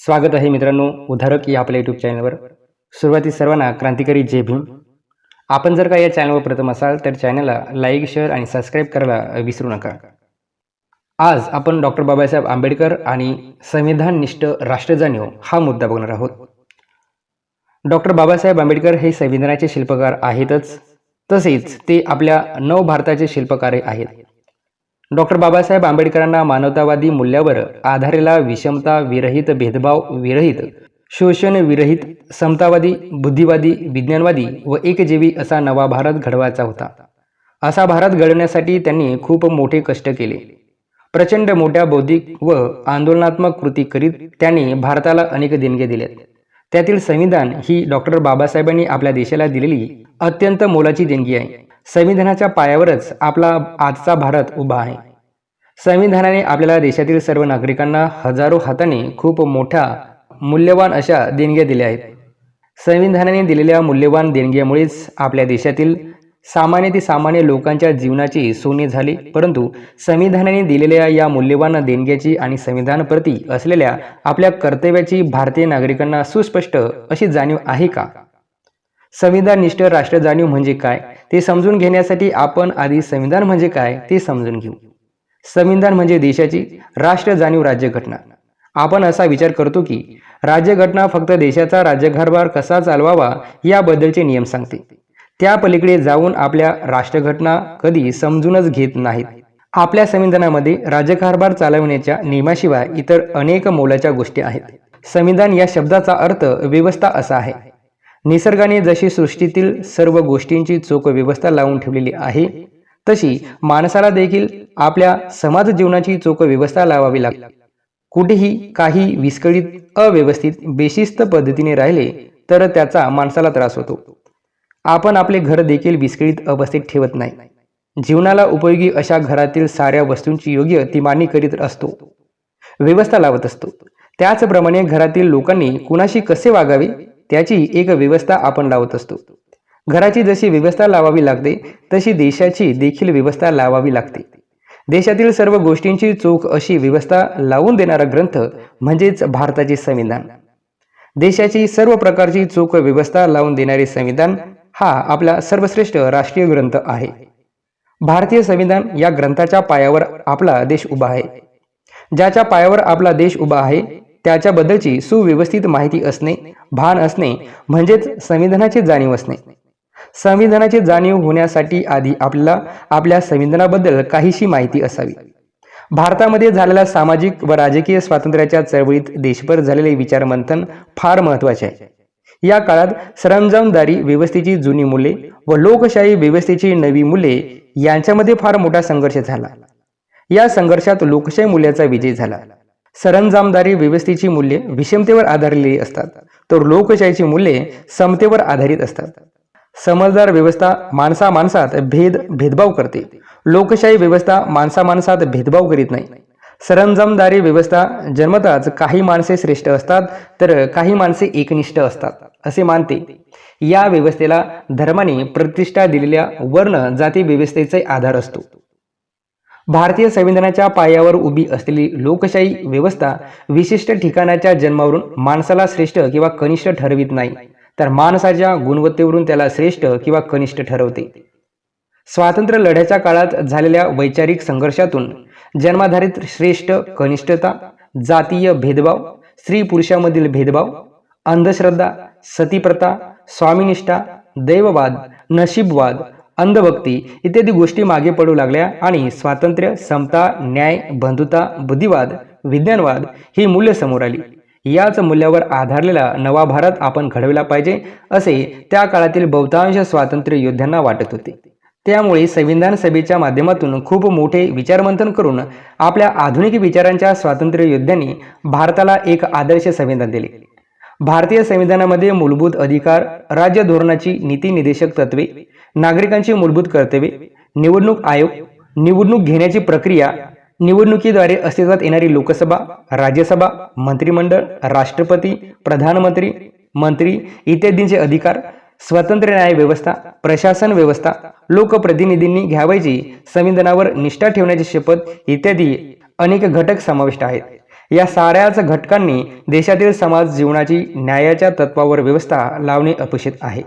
स्वागत आहे मित्रांनो, उधारक या आपल्या यूट्यूब चॅनलवर. सुरुवातीस सर्वांना क्रांतिकारी जय भीम. आपण जर का या चॅनलवर प्रथम असाल तर चॅनलला लाईक, शेअर आणि सबस्क्राईब करायला विसरू नका. आज आपण डॉक्टर बाबासाहेब आंबेडकर आणि संविधाननिष्ठ राष्ट्रजाणीव हा मुद्दा बघणार आहोत. डॉक्टर बाबासाहेब आंबेडकर हे संविधानाचे शिल्पकार आहेतच, तसेच ते आपल्या नवभारताचे शिल्पकार आहेत. डॉक्टर बाबासाहेब आंबेडकरांना मानवतावादी मूल्यावर आधारलेला विषमता विरहित, भेदभाव विरहित, शोषण विरहित, समतावादी, बुद्धिवादी, विज्ञानवादी व एकजीवी असा नवा भारत घडवायचा होता. असा भारत घडवण्यासाठी त्यांनी खूप मोठे कष्ट केले. प्रचंड मोठ्या बौद्धिक व आंदोलनात्मक कृती करीत त्यांनी भारताला अनेक देणगे दिल्यात. त्यातील संविधान ही डॉक्टर बाबासाहेबांनी आपल्या देशाला दिलेली अत्यंत मोलाची देणगी आहे. संविधानाच्या पायावरच आपला आजचा भारत उभा आहे. संविधानाने आपल्याला देशातील सर्व नागरिकांना हजारो हाताने खूप मोठ्या मूल्यवान अशा देणग्या दिल्या आहेत. संविधानाने दिलेल्या मूल्यवान देणग्यामुळेच आपल्या देशातील सामान्य ते सामान्य लोकांच्या जीवनाची सोने झाली. परंतु संविधानाने दिलेल्या या मूल्यवान देणग्याची आणि संविधानाप्रती असलेल्या आपल्या कर्तव्याची भारतीय नागरिकांना सुस्पष्ट अशी जाणीव आहे का? संविधाननिष्ठ राष्ट्र जाणीव म्हणजे काय ते समजून घेण्यासाठी आपण आधी संविधान म्हणजे काय ते समजून घेऊ. संविधान म्हणजे देशाची राष्ट्र जाणीव राज्यघटना. आपण असा विचार करतो की राज्यघटना फक्त देशाचा राज्यकारभार कसा चालवावा याबद्दलचे नियम सांगते. त्या पलीकडे जाऊन आपल्या राष्ट्रघटना कधी समजूनच घेत नाहीत. आपल्या संविधानामध्ये राज्यकारभार चालवण्याच्या नियमाशिवाय इतर अनेक मोलाच्या गोष्टी आहेत. संविधान या शब्दाचा अर्थ व्यवस्था असा आहे. निसर्गाने जशी सृष्टीतील सर्व गोष्टींची चोख व्यवस्था लावून ठेवलेली आहे, तशी माणसाला देखील आपल्या समाज जीवनाची चोख व्यवस्था लावावी लागते. कुठेही काही विस्कळीत, अव्यवस्थित, बेशिस्त पद्धतीने राहिले तर त्याचा माणसाला त्रास होतो. आपण आपले घर देखील विस्कळीत अवस्थेत ठेवत नाही. जीवनाला उपयोगी अशा घरातील साऱ्या वस्तूंची योग्य ती मांडणी करीत असतो, व्यवस्था लावत असतो. त्याचप्रमाणे घरातील लोकांनी कुणाशी कसे वागावे त्याची एक व्यवस्था आपण लावत असतो. घराची जशी व्यवस्था लावावी लागते तशी देशाची देखील व्यवस्था लावावी लागते. देशातील सर्व गोष्टींची चोख अशी व्यवस्था लावून देणारा ग्रंथ म्हणजेच भारताचे संविधान. देशाची सर्व प्रकारची चोख व्यवस्था लावून देणारे संविधान हा आपला सर्वश्रेष्ठ राष्ट्रीय ग्रंथ आहे. भारतीय संविधान या ग्रंथाच्या पायावर आपला देश उभा आहे. ज्याच्या पायावर आपला देश उभा आहे त्याच्याबद्दलची सुव्यवस्थित माहिती असणे, भान असणे म्हणजेच संविधानाची जाणीव असणे. संविधानाची जाणीव होण्यासाठी आधी आपल्याला आपल्या संविधानाबद्दल काहीशी माहिती असावी. भारतामध्ये झालेल्या सामाजिक व राजकीय स्वातंत्र्याच्या चळवळीत देशभर झालेले विचारमंथन फार महत्त्वाचे आहे. या काळात सरंजामदारी व्यवस्थेची जुनी मूल्ये व लोकशाही व्यवस्थेची नवी मूल्ये यांच्यामध्ये फार मोठा संघर्ष झाला. या संघर्षात लोकशाही मूल्याचा विजय झाला. सरंजामदारी व्यवस्थेची मूल्ये विषमतेवर आधारलेली असतात, तर लोकशाहीची मूल्ये समतेवर आधारित असतात. समजदार व्यवस्था माणसामाणसात भेदभाव करते. लोकशाही व्यवस्था माणसामाणसात भेदभाव करीत नाही. सरंजामदारी व्यवस्था जन्मताच काही माणसे श्रेष्ठ असतात तर काही माणसे एकनिष्ठ असतात असे मानते. या व्यवस्थेला धर्माने प्रतिष्ठा दिलेल्या वर्ण जाती व्यवस्थेचा आधार असतो. भारतीय संविधानाच्या पायावर उभी असलेली लोकशाही व्यवस्था विशिष्ट ठिकाणाच्या जन्मावरून माणसाला श्रेष्ठ किंवा कनिष्ठ ठरवित नाही, तर माणसाच्या गुणवत्तेवरून त्याला श्रेष्ठ किंवा कनिष्ठ ठरवते. स्वातंत्र्य लढ्याच्या काळात झालेल्या वैचारिक संघर्षातून जन्माधारित श्रेष्ठ कनिष्ठता, जातीय भेदभाव, स्त्री पुरुषामधील भेदभाव, अंधश्रद्धा, सतीप्रथा, स्वामीनिष्ठा, दैववाद, नशीबवाद, अंधभक्ती इत्यादी गोष्टी मागे पडू लागल्या आणि स्वातंत्र्य, समता, न्याय, बंधुता, बुद्धिवाद, विज्ञानवाद ही मूल्य समोर आली. याच मूल्यावर आधारलेला नवा भारत आपण घडवला पाहिजे असे त्या काळातील बहुतांश स्वातंत्र्य योद्ध्यांना वाटत होते. त्यामुळे संविधान सभेच्या माध्यमातून खूप मोठे विचारमंथन करून आपल्या आधुनिक विचारांच्या स्वातंत्र्य योद्ध्यांनी भारताला एक आदर्श संविधान दिले. भारतीय संविधानामध्ये मूलभूत अधिकार, राज्य धोरणाची नीती निर्देशक तत्वे, नागरिकांची मूलभूत कर्तव्ये, निवडणूक आयोग, निवडणूक घेण्याची प्रक्रिया, निवडणुकीद्वारे अस्तित्वात येणारी लोकसभा, राज्यसभा, मंत्रिमंडळ, राष्ट्रपती, प्रधानमंत्री, मंत्री इत्यादींचे अधिकार, स्वतंत्र न्याय व्यवस्था, प्रशासन व्यवस्था, लोकप्रतिनिधींनी घ्यावयाची संविधानावर निष्ठा ठेवण्याची शपथ इत्यादी अनेक घटक समाविष्ट आहेत. या साऱ्याच घटकांनी देशातील समाज जीवनाची न्यायाच्या तत्वावर व्यवस्था लावणे अपेक्षित आहे.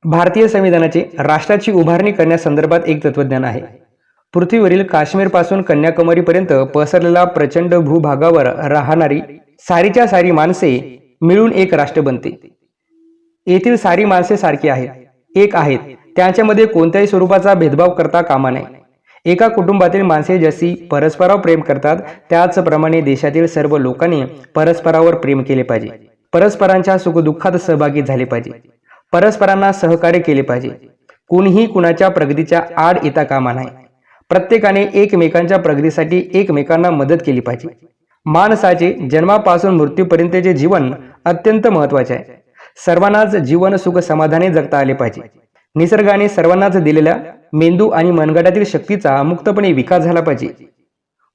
भारतीय संविधानाचे राष्ट्राची उभारणी करण्यासंदर्भात एक तत्वज्ञान आहे. पृथ्वीवरील काश्मीरपासून कन्याकुमारीपर्यंत पसरलेला प्रचंड भूभागावर राहणारी सारीच्या सारी माणसे मिळून एक राष्ट्र बनते. येथील सारी माणसे सारखी आहेत, एक आहेत. त्यांच्यामध्ये कोणत्याही स्वरूपाचा भेदभाव करता कामा नये. एका कुटुंबातील माणसे जशी परस्परावर प्रेम करतात त्याचप्रमाणे देशातील सर्व लोकांनी परस्परावर प्रेम केले पाहिजे. परस्परांच्या सुखदुःखात सहभागी झाले पाहिजे. परस्परांना सहकार्य केले पाहिजे. कुणीही कुणाच्या प्रगतीच्या आड येता कामा नये. प्रत्येकाने एकमेकांच्या प्रगतीसाठी एकमेकांना मदत केली पाहिजे. माणसाचे जन्मापासून मृत्यूपर्यंतचे जीवन अत्यंत महत्त्वाचे आहे. सर्वांनाच जीवन सुख समाधाने जगता आले पाहिजे. निसर्गाने सर्वांनाच दिलेल्या मेंदू आणि मनगटातील शक्तीचा मुक्तपणे विकास झाला पाहिजे.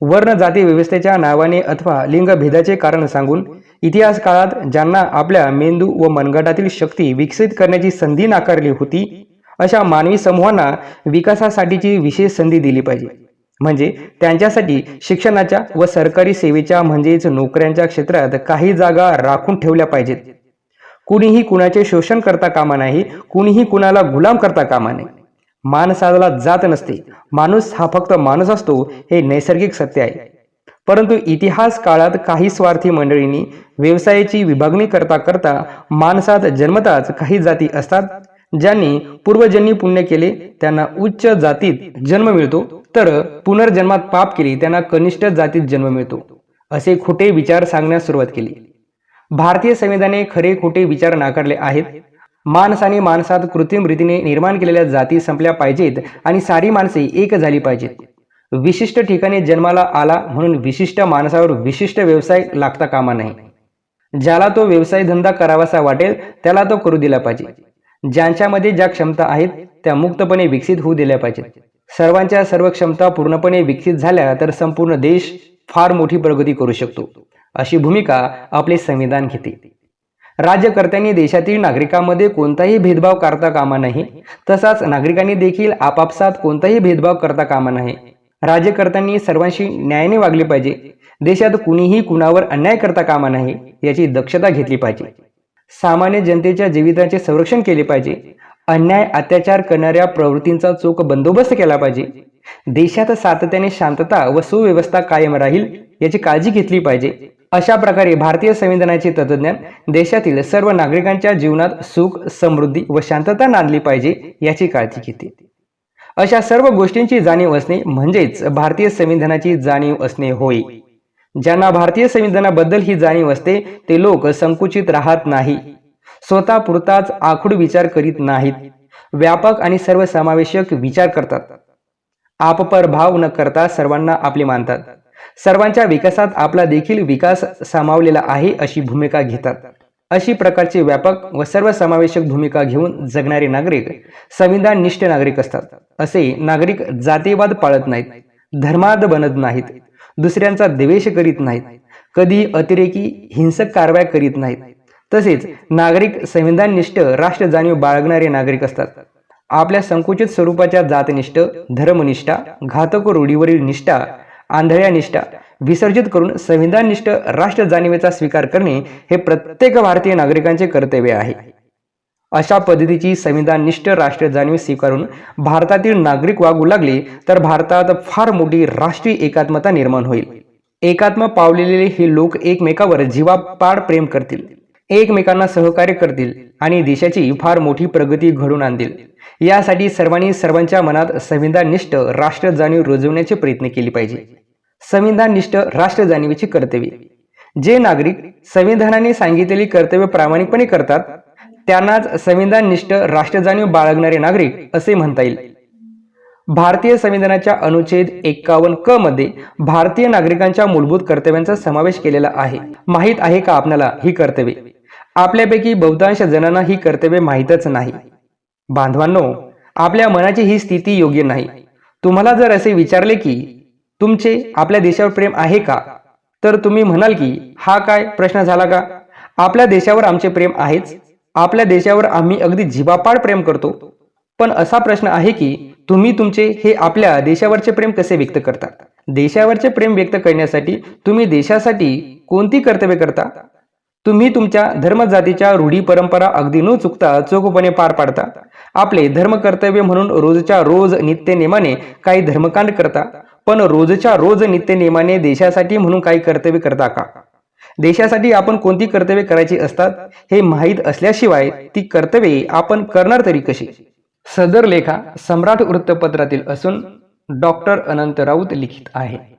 वर्ण जाती व्यवस्थेच्या नावाने अथवा लिंगभेदाचे कारण सांगून इतिहास काळात ज्यांना आपल्या मेंदू व मनगटातील शक्ती विकसित करण्याची संधी नाकारली होती अशा मानवी समूहांना विकासासाठीची विशेष संधी दिली पाहिजे. म्हणजे त्यांच्यासाठी शिक्षणाच्या व सरकारी सेवेच्या म्हणजेच नोकऱ्यांच्या क्षेत्रात काही जागा राखून ठेवल्या पाहिजेत. कुणीही कुणाचे शोषण करता कामा नाही. कुणीही कुणाला गुलाम करता कामा नये. माणसाला जात नसते. माणूस हा फक्त माणूस असतो हे नैसर्गिक सत्य आहे. परंतु इतिहास काळात काही स्वार्थी मंडळींनी व्यवसायाची विभागणी करता करता माणसात जन्मताच काही जाती असतात ज्यांनी पूर्वजन्मी पुण्य केले त्यांना उच्च जातीत जन्म मिळतो, तर पुनर्जन्मात पाप केले त्यांना कनिष्ठ जातीत जन्म मिळतो, असे खोटे विचार सांगण्यास सुरुवात केली. भारतीय संविधानाने खरे खोटे विचार नाकारले आहेत. माणसाने माणसात कृत्रिम रीतीने निर्माण केलेल्या जाती संपल्या पाहिजेत आणि सारी माणसे एक झाली पाहिजेत. विशिष्ट ठिकाणी जन्माला आला म्हणून विशिष्ट माणसावर विशिष्ट व्यवसाय लागता कामा नये. ज्याला तो व्यवसाय धंदा करावासा वाटेल त्याला तो करू दिला पाहिजे. ज्यांच्यामध्ये ज्या क्षमता आहेत त्या मुक्तपणे विकसित होऊ दिल्या पाहिजेत. सर्वांच्या सर्व क्षमता पूर्णपणे विकसित झाल्या तर संपूर्ण देश फार मोठी प्रगती करू शकतो, अशी भूमिका आपले संविधान घेते. राज्यकर्त्यांनी देशातील नागरिकांमध्ये कोणताही भेदभाव करता कामा नये. तसाच नागरिकांनी देखील आपापसात कोणताही भेदभाव करता कामा नये. राज्यकर्त्यांनी सर्वांशी न्यायाने वागले पाहिजे. देशात कुणीही कुणावर अन्याय करता कामा नये याची दक्षता घेतली पाहिजे. सामान्य जनतेच्या जीविताचे संरक्षण केले पाहिजे. अन्याय अत्याचार करणाऱ्या प्रवृत्तींचा चोख बंदोबस्त केला पाहिजे. देशात सातत्याने शांतता व सुव्यवस्था कायम राहील याची काळजी घेतली पाहिजे. अशा प्रकारे भारतीय संविधानाचे तत्वज्ञान देशातील सर्व नागरिकांच्या जीवनात सुख, समृद्धी व शांतता नांदली पाहिजे याची काळजी घेते. अशा सर्व गोष्टींची जाणीव असणे म्हणजेच भारतीय संविधानाची जाणीव असणे होय. ज्यांना भारतीय संविधानाबद्दल ही जाणीव असते ते लोक संकुचित राहत नाही. स्वतः पुरताच आखूड विचार करीत नाहीत. व्यापक आणि सर्वसमावेशक विचार करतात. आपपर भाव न करता सर्वांना आपले मानतात. सर्वांच्या विकासात आपला देखील विकास सामावलेला आहे अशी भूमिका घेतात. अशी प्रकारचे व्यापक व सर्वसमावेशक भूमिका घेऊन जगणारे नागरिक संविधाननिष्ठ नागरिक असतात. असे नागरिक जातीवाद पाळत नाहीत, धर्माद बनत नाहीत, दुसऱ्यांचा द्वेष करीत नाहीत, कधी अतिरेकी हिंसक कारवाया करीत नाहीत. तसेच नागरिक संविधाननिष्ठ राष्ट्र जाणीव बाळगणारे नागरिक असतात. आपल्या संकुचित स्वरूपाच्या जातनिष्ठ, धर्मनिष्ठा, घातक रूढीवरील निष्ठा, आंधळ्या निष्ठा विसर्जित करून संविधाननिष्ठ राष्ट्र जाणीवेचा स्वीकार करणे हे प्रत्येक भारतीय नागरिकांचे कर्तव्य आहे. अशा पद्धतीची संविधाननिष्ठ राष्ट्र जाणीव स्वीकारून भारतातील नागरिक वागू लागले तर भारतात फार मोठी राष्ट्रीय एकात्मता निर्माण होईल. एकात्म पावलेले हे लोक एकमेकावर जीवापाड प्रेम करतील, एकमेकांना सहकार्य करतील आणि देशाची फार मोठी प्रगती घडवून आणतील. यासाठी सर्वांनी सर्वांच्या मनात संविधाननिष्ठ राष्ट्र जाणीव रुजवण्याचे प्रयत्न केले पाहिजे. संविधाननिष्ठ राष्ट्र जाणीवेची कर्तव्ये. जे नागरिक संविधानाने सांगितलेली कर्तव्य प्रामाणिकपणे करतात त्यांनाच संविधाननिष्ठ राष्ट्र जाणीव बाळगणारे नागरिक असे म्हणता येईल. भारतीय संविधानाच्या अनुच्छेद 51 क मध्ये भारतीय नागरिकांच्या मूलभूत कर्तव्यांचा समावेश केलेला आहे. माहीत आहे का आपल्याला ही कर्तव्ये? आपल्यापैकी बहुतांश जणांना ही कर्तव्ये माहीतच नाही. बांधवांनो, आपल्या मनाची ही स्थिती योग्य नाही. तुम्हाला जर असे विचारले की तुमचे आपल्या देशावर प्रेम आहे का, तर तुम्ही म्हणाल की हा काय प्रश्न झाला का? आपल्या देशावर आमचे प्रेम आहेच. आपल्या देशावर आम्ही अगदी जीवापाड प्रेम करतो. पण असा प्रश्न आहे की तुम्ही तुमचे हे आपल्या देशावरचे प्रेम कसे व्यक्त करता? देशावरचे प्रेम व्यक्त करण्यासाठी तुम्ही देशासाठी कोणती कर्तव्ये करता? तुम्ही तुमच्या धर्म जातीच्या रूढी परंपरा अगदी न चुकता चोखपणे पार पाडता. आपले धर्म कर्तव्य म्हणून रोजच्या रोज नित्यनेमाने काही धर्मकांड करता, पण रोजच्या रोज नित्यनेमाने देशासाठी म्हणून काही कर्तव्य करता का? देशासाठी आपण कोणती कर्तव्ये करायची असतात हे माहीत असल्याशिवाय ती कर्तव्ये आपण करणार तरी कशी? सदर लेखा सम्राट वृत्तपत्रातील असून डॉक्टर अनंत राऊत लिखित आहे.